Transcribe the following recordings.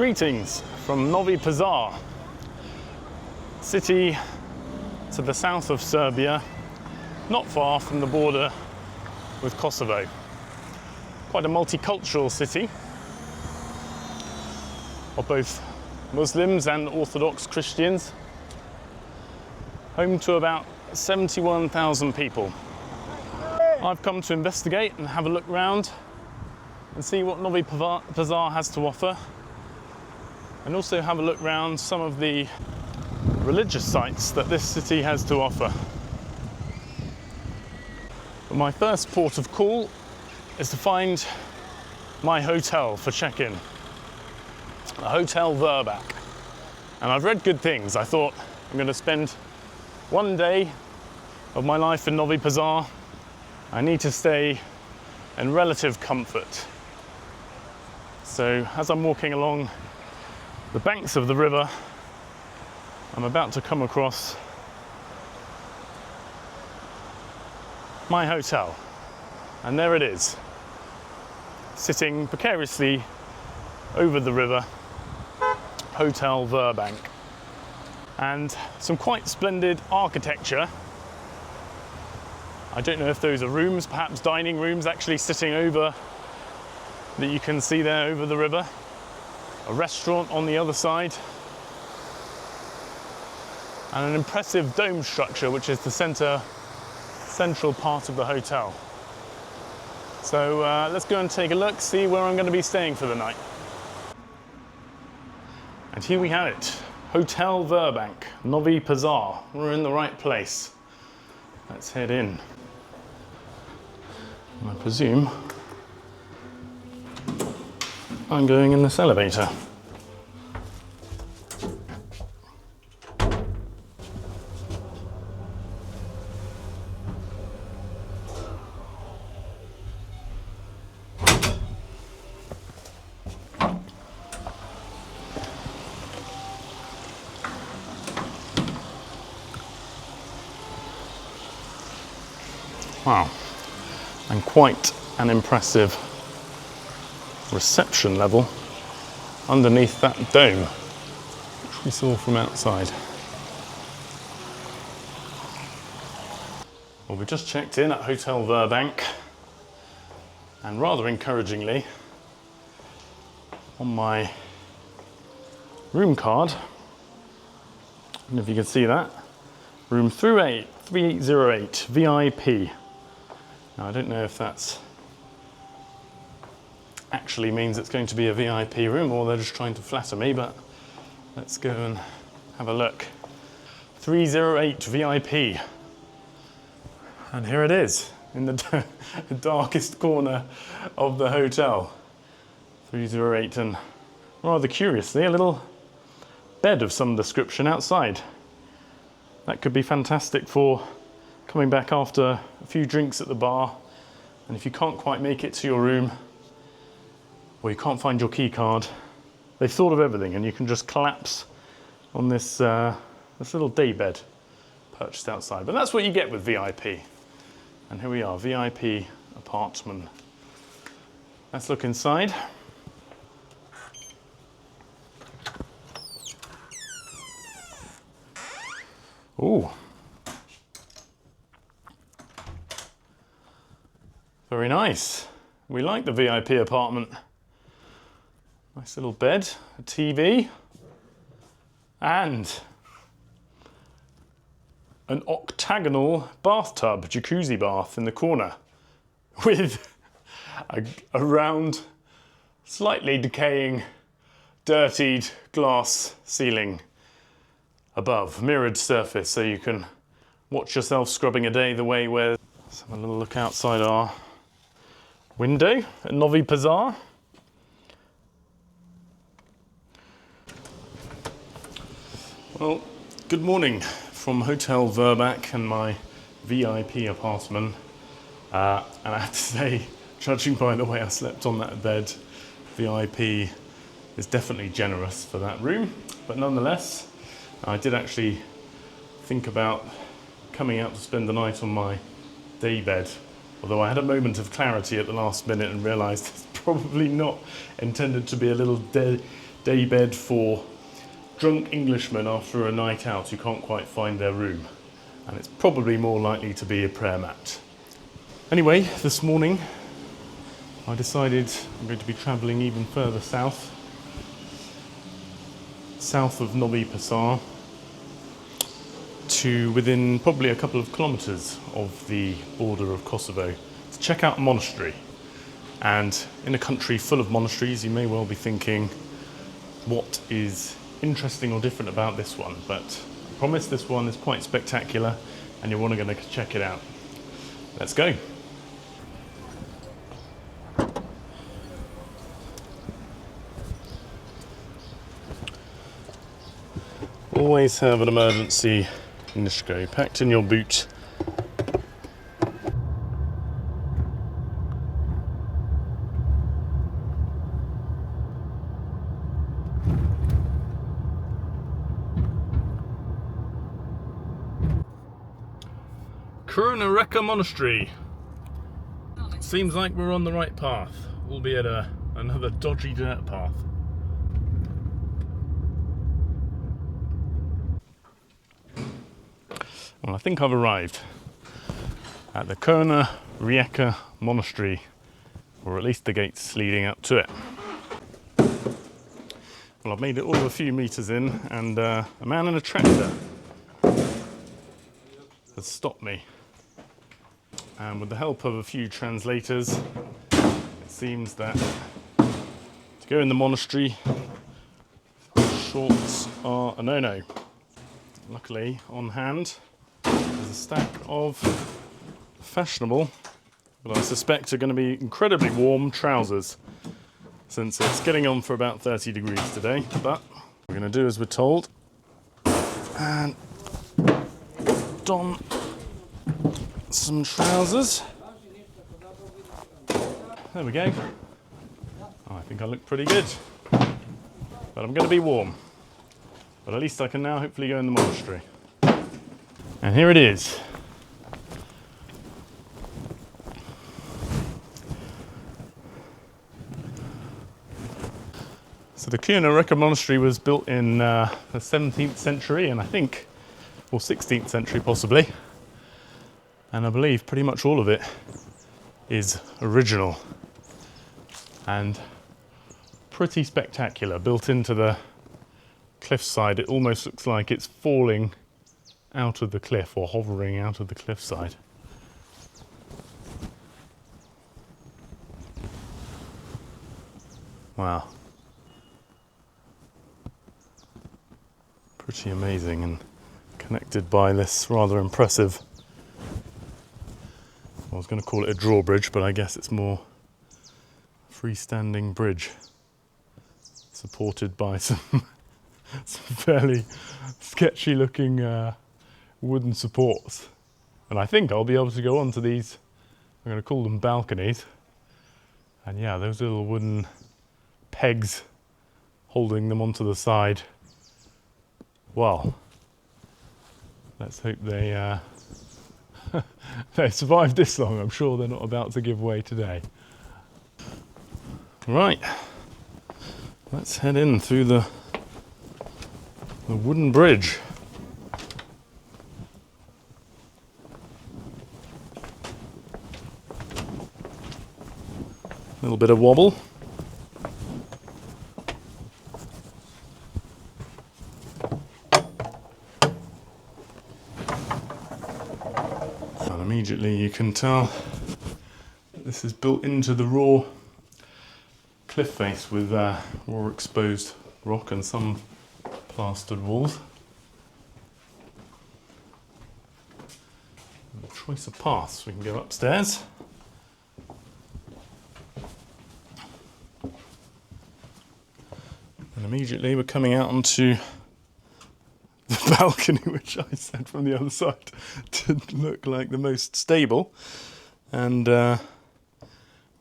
Greetings from Novi Pazar, city to the south of Serbia, not far from the border with Kosovo. Quite a multicultural city of both Muslims and Orthodox Christians, home to about 71,000 people. I've come to investigate and have a look round and see what Novi Pazar has to offer, and also have a look round some of the religious sites that this city has to offer. But my first port of call is to find my hotel for check-in, the Hotel Vrbak. And I've read good things. I thought I'm going to spend one day of my life in Novi Pazar. I need to stay in relative comfort. So as I'm walking along the banks of the river, I'm about to come across my hotel. And there it is, sitting precariously over the river, Hotel Vrbak. And some quite splendid architecture. I don't know if those are rooms, perhaps dining rooms actually sitting over, that you can see there over the river. A restaurant on the other side. And an impressive dome structure, which is the central part of the hotel. So let's go and take a look, see where I'm going to be staying for the night. And here we have it, Hotel Vrbak, Novi Pazar. We're in the right place. Let's head in. I presume I'm going in this elevator. Wow, and quite an impressive reception level underneath that dome, which we saw from outside. Well, we just checked in at Hotel Vrbak, and rather encouragingly, on my room card, I don't know if you can see that, room 308 VIP. Now, I don't know if that's actually means it's going to be a VIP room or they're just trying to flatter me, but let's go and have a look. 308 VIP. And here it is, in the darkest corner of the hotel. 308, and rather curiously, a little bed of some description outside. That could be fantastic for coming back after a few drinks at the bar, and if you can't quite make it to your room, or you can't find your key card, they've thought of everything, and you can just collapse on this, this little day bed perched outside. But that's what you get with VIP. And here we are, VIP apartment. Let's look inside. Ooh. Very nice. We like the VIP apartment. Nice little bed, a TV, and an octagonal bathtub, jacuzzi bath in the corner, with a round, slightly decaying, dirtied glass ceiling above, mirrored surface, so you can watch yourself scrubbing a day the way where. Let's have a little look outside our window at Novi Pazar. Well, good morning from Hotel Vrbak and my VIP apartment. And I have to say, judging by the way I slept on that bed, VIP is definitely generous for that room. But nonetheless, I did actually think about coming out to spend the night on my day bed, although I had a moment of clarity at the last minute and realised it's probably not intended to be a little daybed for drunk Englishmen after a night out who can't quite find their room. And it's probably more likely to be a prayer mat. Anyway, this morning I decided I'm going to be travelling even further south of Novi Pazar, to within probably a couple of kilometres of the border of Kosovo, to check out a monastery. And in a country full of monasteries, you may well be thinking, what is interesting or different about this one? But I promise this one is quite spectacular and you're going to check it out. Let's go. Always have an emergency Nishko packed in your boot. Crna Reka Monastery. Seems like we're on the right path, albeit another dodgy dirt path. Well, I think I've arrived at the Crna Reka Monastery, or at least the gates leading up to it. Well, I've made it all of a few metres in, and a man in a tractor has stopped me. And with the help of a few translators, it seems that to go in the monastery, shorts are a no-no. Luckily, on hand, there's a stack of fashionable, but I suspect are going to be incredibly warm trousers, since it's getting on for about 30 degrees today. But we're going to do as we're told, and don some trousers. There we go. Oh, I think I look pretty good, but I'm going to be warm. But at least I can now hopefully go in the monastery. And here it is. So the Crna Reka Monastery was built in the 17th century, and I think, or 16th century possibly. And I believe pretty much all of it is original and pretty spectacular. Built into the cliffside, it almost looks like it's falling out of the cliff or hovering out of the cliffside. Wow. Pretty amazing, and connected by this rather impressive, I was going to call it a drawbridge, but I guess it's more freestanding bridge, supported by some fairly sketchy looking wooden supports. And I think I'll be able to go onto these, I'm going to call them balconies. And yeah, those little wooden pegs holding them onto the side. Well, let's hope they they survived this long. I'm sure they're not about to give way today. Right, let's head in through the wooden bridge. A little bit of wobble. And immediately you can tell that this is built into the raw cliff face with raw exposed rock and some plastered walls. And a choice of paths. We can go upstairs. And immediately we're coming out onto the balcony, which I said from the other side didn't look like the most stable, and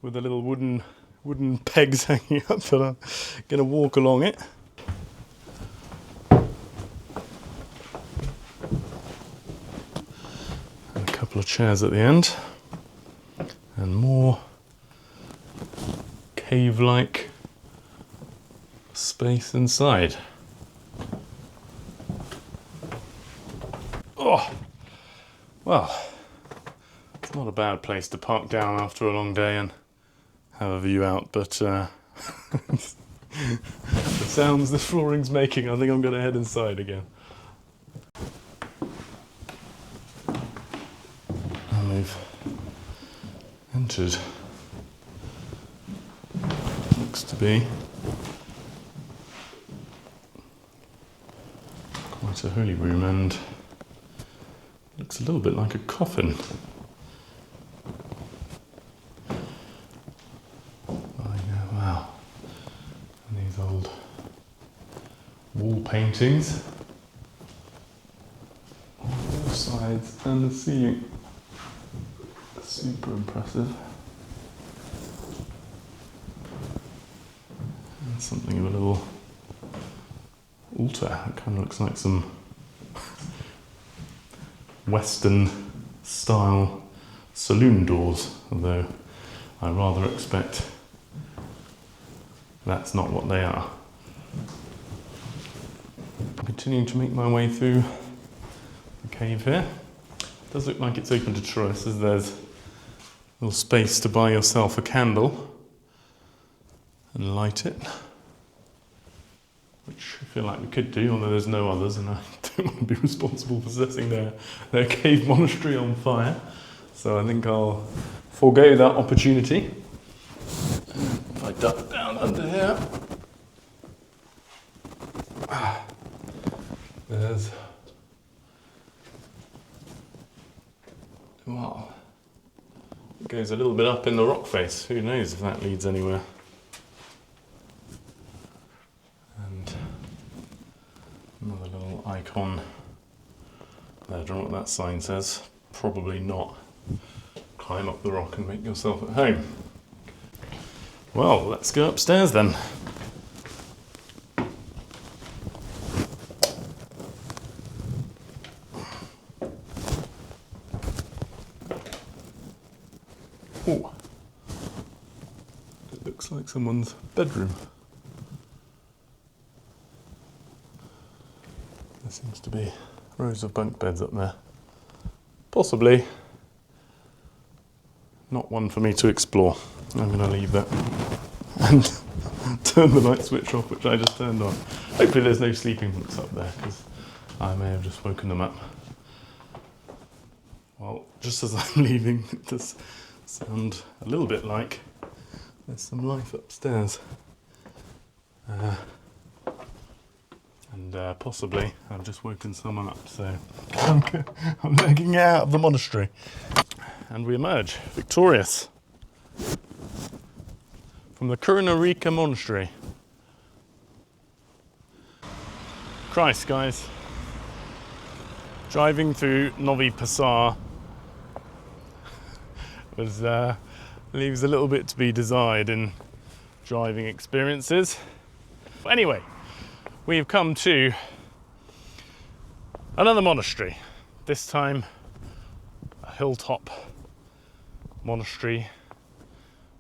with the little wooden pegs hanging up, that I'm going to walk along it. And a couple of chairs at the end, and more cave-like space inside. Oh, well, it's not a bad place to park down after a long day and have a view out, but the sounds the flooring's making, I think I'm going to head inside again. And we've entered. Looks to be quite a holy room, and looks a little bit like a coffin. Wow. And these old wall paintings on both sides, and the ceiling. Super impressive. And something of a little altar. It kind of looks like some Western style saloon doors, although I rather expect that's not what they are. I'm continuing to make my way through the cave here. It does look like it's open to tourists, as there's a little space to buy yourself a candle and light it, which I feel like we could do, although there's no others, and I don't want to be responsible for setting their cave monastery on fire. So I think I'll forego that opportunity. If I duck down under here, there's, well, it goes a little bit up in the rock face. Who knows if that leads anywhere. And another little icon. I don't know what that sign says. Probably not. Climb up the rock and make yourself at home. Well, let's go upstairs then. Oh, it looks like someone's bedroom. There seems to be rows of bunk beds up there. Possibly not one for me to explore. I'm going to leave that and turn the light switch off, which I just turned on. Hopefully there's no sleeping books up there, because I may have just woken them up. Well, just as I'm leaving, it does sound a little bit like there's some life upstairs. And possibly I've just woken someone up, so I'm legging out of the monastery. And we emerge victorious from the Crna Reka Monastery. Christ, guys. Driving through Novi Pazar leaves a little bit to be desired in driving experiences. Anyway, we have come to another monastery, this time a hilltop monastery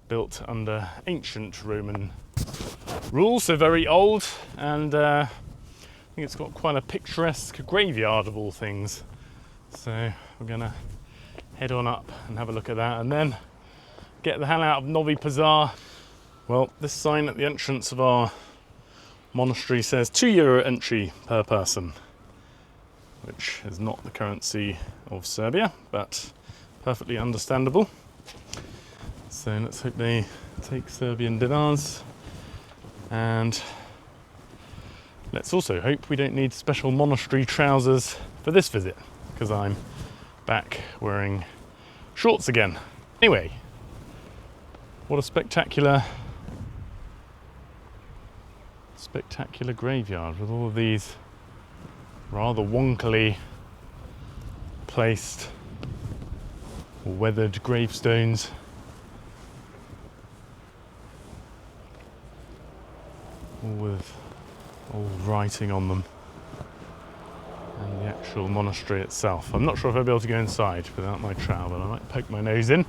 built under ancient Roman rule, so very old, and I think it's got quite a picturesque graveyard of all things. So we're gonna head on up and have a look at that, and then get the hell out of Novi Pazar. Well, this sign at the entrance of our monastery says €2 entry per person, which is not the currency of Serbia, but perfectly understandable. So let's hope they take Serbian dinars, and let's also hope we don't need special monastery trousers for this visit, because I'm back wearing shorts again. Anyway, what a spectacular graveyard with all of these rather wonkily placed or weathered gravestones. All with old writing on them, and the actual monastery itself. I'm not sure if I'll be able to go inside without my trowel, but I might poke my nose in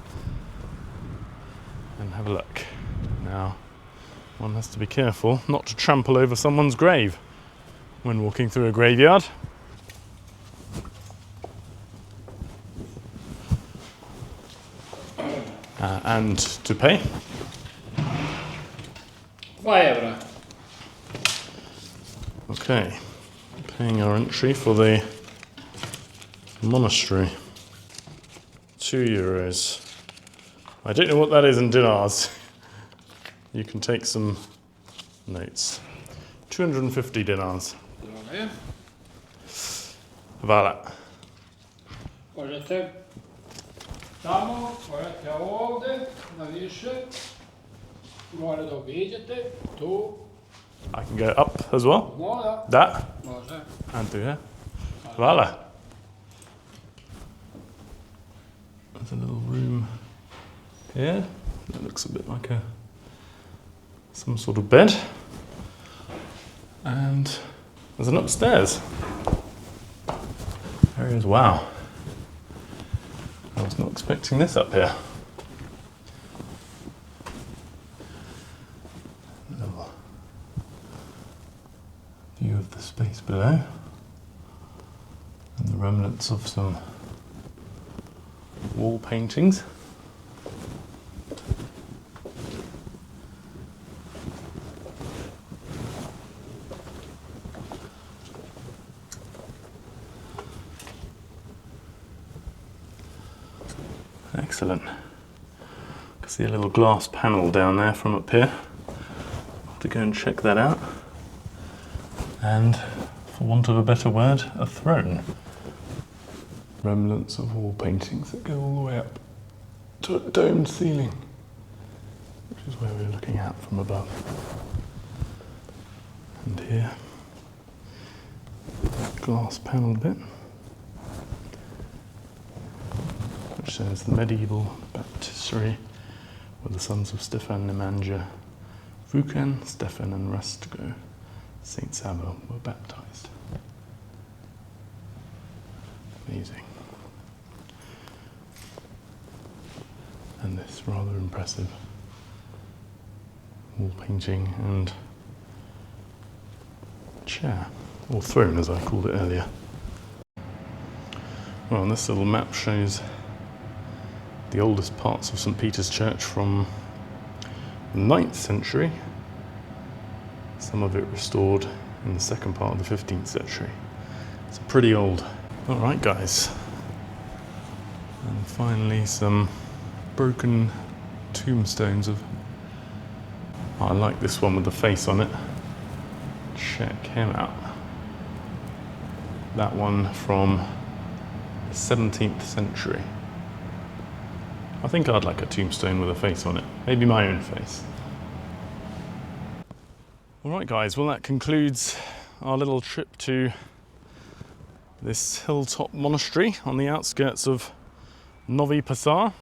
and have a look. Now, One has to be careful not to trample over someone's grave when walking through a graveyard. And to pay. €2. Okay, paying our entry for the monastery. €2. I don't know what that is in dinars. You can take some notes. 250 dinars. Hvala. Možete tamo, možete ovdje, na više, gore da obiđete, tu, I can go up as well. mora, That može. and through here. Hvala. There's a little room here. That looks a bit like some sort of bed. And there's an upstairs. There he is. Wow. I was not expecting this up here. Little view of the space below. And the remnants of some wall paintings. Excellent. I can see a little glass panel down there from up here. I'll have to go and check that out. And, for want of a better word, a throne. Remnants of wall paintings that go all the way up to a domed ceiling, which is where we're looking at from above. And here, glass panelled bit, which shows the medieval baptistery where the sons of Stefan Nemanja Vukan, Stefan and Rastko, Saint Savo, were baptized. Amazing. And this rather impressive wall painting and chair, or throne as I called it earlier. Well, and this little map shows the oldest parts of St. Peter's Church from the 9th century, some of it restored in the second part of the 15th century. It's pretty old. All right, guys. And finally, some broken tombstones of... Oh, I like this one with the face on it. Check him out. That one from the 17th century. I think I'd like a tombstone with a face on it. Maybe my own face. All right, guys. Well, that concludes our little trip to this hilltop monastery on the outskirts of Novi Pazar.